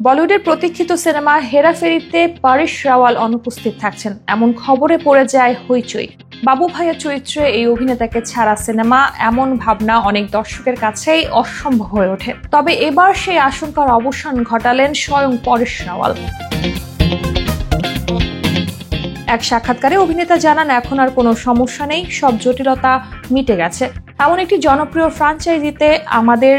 বলিউডের প্রতীক্ষিত সিনেমা হেরাফেরিতে পারিশ রাওয়াল অনুপস্থিত থাকছেন এমন খবরে পড়ে যায় হইচই। বাবু ভাইয়া চরিত্রে এই অভিনেতাকে ছাড়া সিনেমা এমন ভাবনা অনেক দর্শকের কাছেই অসম্ভব হয়ে ওঠে। তবে এবার সেই আশঙ্কার অবসান ঘটালেন স্বয়ং পারিশ রাওয়াল। এক সাক্ষাৎকারে অভিনেতা জানান, এখন আর কোনো সমস্যা নেই, সব জটিলতা মিটে গেছে। এমন একটি জনপ্রিয় ফ্র্যাঞ্চাইজিতে আমাদের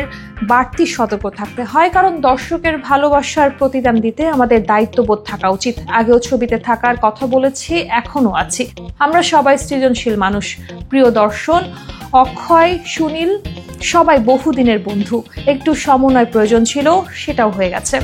বাড়তি সতর্ক থাকতে হয়, কারণ দর্শকের ভালোবাসার প্রতিদান দিতে আমাদের দায়িত্ববোধ থাকা উচিত। আগেও ছবিতে থাকার কথা বলেছি, এখনো আছি। আমরা সবাই সৃজনশীল মানুষ। প্রিয় দর্শন, অক্ষয়, সুনীল সবাই বহুদিনের বন্ধু। একটু সমন্বয় প্রয়োজন ছিল, সেটাও হয়ে গেছে।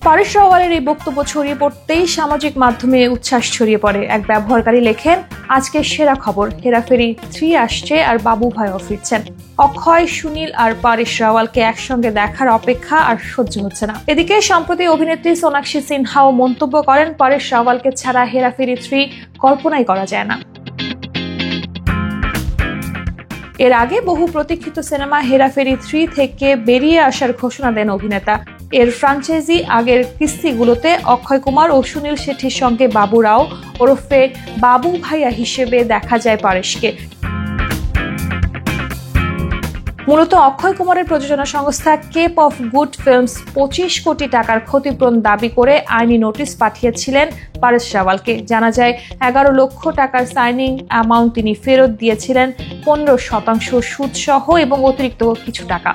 পারিশ রাওয়ালের এই বক্তব্য ছড়িয়ে পড়তেই সামাজিক মাধ্যমে উচ্ছ্বাস ছড়িয়ে পড়ে। এক ব্যবহারকারী লেখেন, আজকে সেরা খবর, হেরাফেরি 3 আসছে আর বাবু ভাইও ফিরছেন। অক্ষয়, সুনীল আর পারিশ রাওয়ালকে একসঙ্গে দেখার অপেক্ষা আর সহ্য হচ্ছে না। এদিকে সম্প্রতি অভিনেত্রী সোনাক্ষী সিনহাও মন্তব্য করেন, পারিশ রাওয়ালকে ছাড়া হেরাফেরি 3 কল্পনাই করা যায় না। এর আগে বহু প্রতীক্ষিত সিনেমা হেরাফেরি 3 থেকে বেরিয়ে আসার ঘোষণা দেন অভিনেতা। এর ফ্র্যাঞ্চাইজি আগের কিস্তিগুলোতে অক্ষয় কুমার ও সুনীল শেঠির সঙ্গে বাবু রাও ওরফে বাবু ভাইয়া হিসেবে দেখা যায় পারিশকে। মূলত অক্ষয় কুমারের প্রযোজনা সংস্থা কেপ অফ গুড ফিল্মস 25 কোটি টাকার ক্ষতিপূরণ দাবি করে আইনি নোটিশ পাঠিয়েছিলেন পারিশ রাওয়ালকে। জানা যায় 11 লক্ষ টাকার সাইনিং অ্যামাউন্ট তিনি ফেরত দিয়েছিলেন 15% সুদ সহ এবং অতিরিক্ত কিছু টাকা।